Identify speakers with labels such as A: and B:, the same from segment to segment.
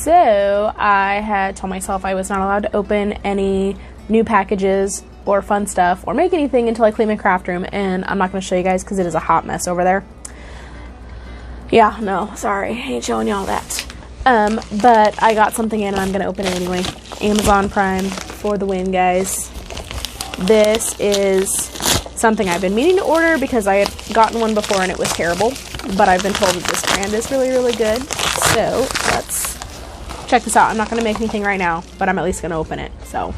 A: So I had told myself I was not allowed to open any new packages or fun stuff or make anything until I clean my craft room, and I'm not going to show you guys because it is a hot mess over there. Yeah, no, sorry, I ain't showing y'all that. But I got something in and I'm going to open it anyway. Amazon Prime for the win, guys. This is something I've been meaning to order because I had gotten one before and it was terrible, but I've been told that this brand is really, really good. So let's check this out. I'm not going to make anything right now, but I'm at least going to open it. So,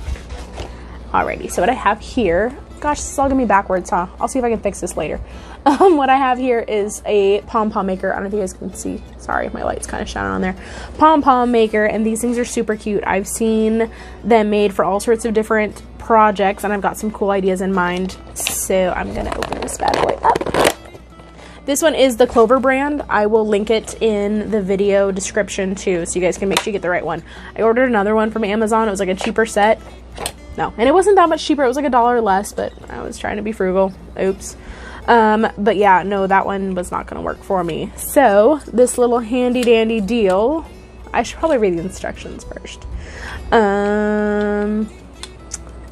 A: alrighty. So what I have here, gosh, this is all going to be backwards, huh? I'll see if I can fix this later. What I have here is a Pom Pom maker. I don't know if you guys can see. Sorry, my light's kind of shining on there. Pom Pom maker, and these things are super cute. I've seen them made for all sorts of different projects, and I've got some cool ideas in mind. So I'm going to open this bad boy up. This one is the Clover brand. I will link it in the video description too, so you guys can make sure you get the right one. I ordered another one from Amazon. It was like a cheaper set. No, and it wasn't that much cheaper. It was like $1 less, but I was trying to be frugal. Oops. But yeah, no, that one was not going to work for me. So this little handy dandy deal, I should probably read the instructions first.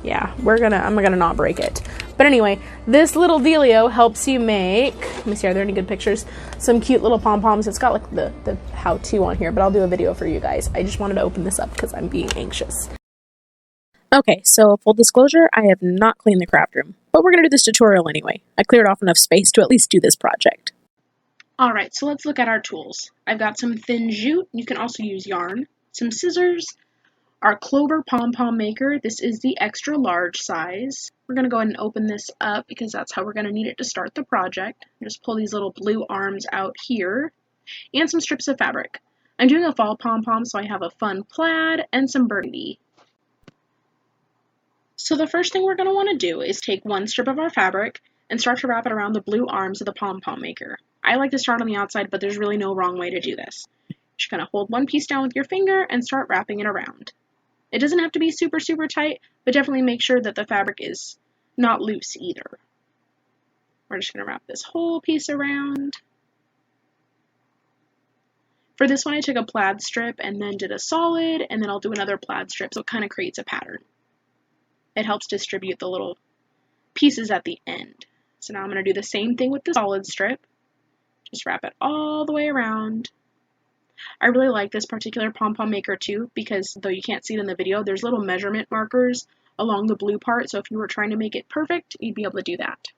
A: Yeah, I'm gonna not break it. But anyway, this little dealio helps you make, let me see, are there any good pictures? Some cute little pom-poms. It's got like the how-to on here, but I'll do a video for you guys. I just wanted to open this up because I'm being anxious. Okay, so full disclosure, I have not cleaned the craft room, but we're gonna do this tutorial anyway. I cleared off enough space to at least do this project.
B: Alright, so let's look at our tools. I've got some thin jute, you can also use yarn, some scissors, our Clover Pom Pom maker. This is the extra large size. We're going to go ahead and open this up because that's how we're going to need it to start the project. Just pull these little blue arms out here and some strips of fabric. I'm doing a fall pom pom, so I have a fun plaid and some burgundy. So the first thing we're going to want to do is take one strip of our fabric and start to wrap it around the blue arms of the pom pom maker. I like to start on the outside, but there's really no wrong way to do this. You're just going to hold one piece down with your finger and start wrapping it around. It doesn't have to be super, super tight, but definitely make sure that the fabric is not loose either. We're just going to wrap this whole piece around. For this one, I took a plaid strip and then did a solid, and then I'll do another plaid strip, so it kind of creates a pattern. It helps distribute the little pieces at the end. So now I'm going to do the same thing with the solid strip. Just wrap it all the way around. I really like this particular pom-pom maker too, because though you can't see it in the video, there's little measurement markers along the blue part, so if you were trying to make it perfect, you'd be able to do that.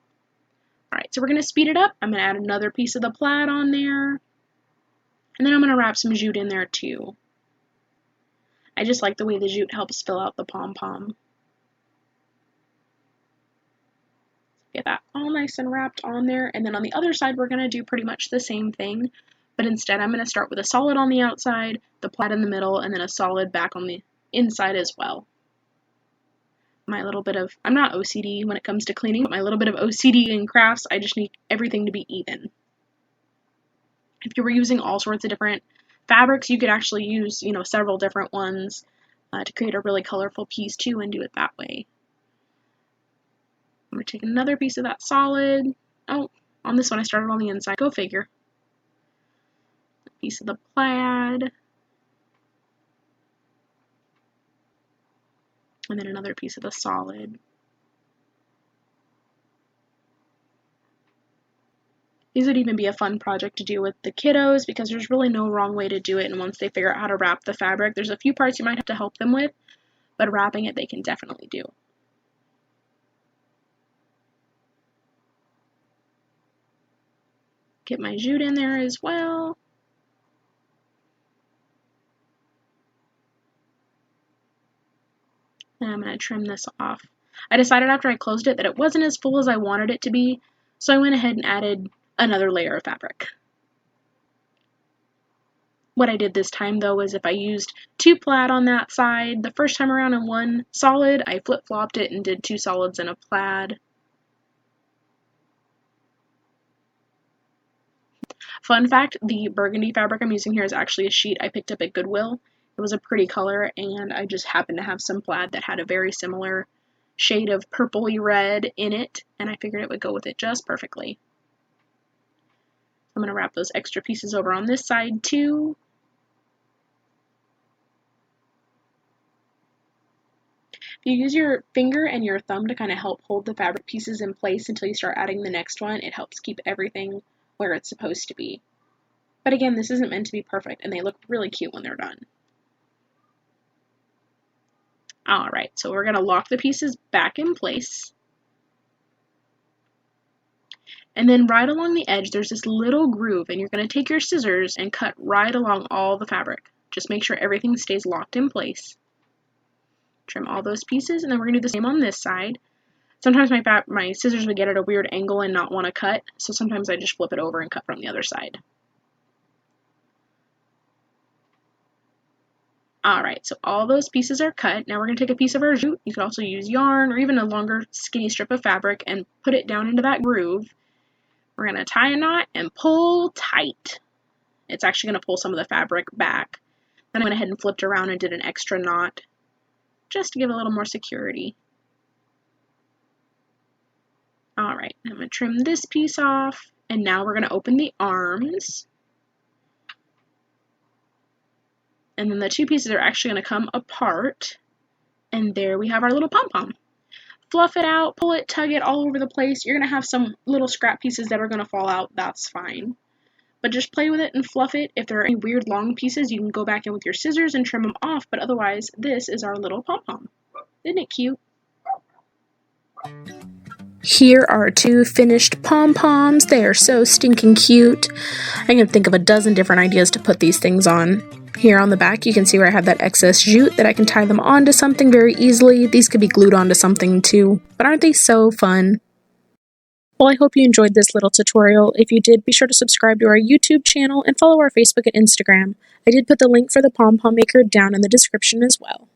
B: Alright, so we're going to speed it up. I'm going to add another piece of the plaid on there, and then I'm going to wrap some jute in there too. I just like the way the jute helps fill out the pom-pom. Get that all nice and wrapped on there, and then on the other side we're going to do pretty much the same thing. But instead, I'm going to start with a solid on the outside, the plaid in the middle, and then a solid back on the inside as well. My little bit of, I'm not OCD when it comes to cleaning, but my little bit of OCD in crafts, I just need everything to be even. If you were using all sorts of different fabrics, you could actually use, several different ones to create a really colorful piece too and do it that way. I'm going to take another piece of that solid. Oh, on this one I started on the inside. Go figure. Piece of the plaid, and then another piece of the solid. These would even be a fun project to do with the kiddos because there's really no wrong way to do it, and once they figure out how to wrap the fabric, there's a few parts you might have to help them with, but wrapping it they can definitely do. Get my jute in there as well. And I'm going to trim this off. I decided after I closed it that it wasn't as full as I wanted it to be, so I went ahead and added another layer of fabric. What I did this time though was if I used 2 plaid on that side, the first time around and 1 solid, I flip-flopped it and did 2 solids and a plaid. Fun fact, the burgundy fabric I'm using here is actually a sheet I picked up at Goodwill. It was a pretty color, and I just happened to have some plaid that had a very similar shade of purpley red in it, and I figured it would go with it just perfectly. I'm going to wrap those extra pieces over on this side too. You use your finger and your thumb to kind of help hold the fabric pieces in place until you start adding the next one. It helps keep everything where it's supposed to be. But again, this isn't meant to be perfect, and they look really cute when they're done. Alright, so we're going to lock the pieces back in place. And then right along the edge, there's this little groove, and you're going to take your scissors and cut right along all the fabric. Just make sure everything stays locked in place. Trim all those pieces, and then we're going to do the same on this side. Sometimes my scissors would get at a weird angle and not want to cut, so sometimes I just flip it over and cut from the other side. Alright, so all those pieces are cut. Now we're going to take a piece of our jute. You could also use yarn or even a longer skinny strip of fabric and put it down into that groove. We're going to tie a knot and pull tight. It's actually going to pull some of the fabric back. Then I went ahead and flipped around and did an extra knot just to give a little more security. Alright, I'm going to trim this piece off, and now we're going to open the arms. And then the two pieces are actually going to come apart, and there we have our little pom-pom. Fluff it out, pull it, tug it all over the place. You're going to have some little scrap pieces that are going to fall out, that's fine. But just play with it and fluff it. If there are any weird long pieces, you can go back in with your scissors and trim them off, but otherwise, this is our little pom-pom. Isn't it cute?
A: Here are two finished pom-poms. They are so stinking cute. I can think of a dozen different ideas to put these things on. Here on the back, you can see where I have that excess jute that I can tie them onto something very easily. These could be glued onto something too. But aren't they so fun? Well, I hope you enjoyed this little tutorial. If you did, be sure to subscribe to our YouTube channel and follow our Facebook and Instagram. I did put the link for the pom-pom maker down in the description as well.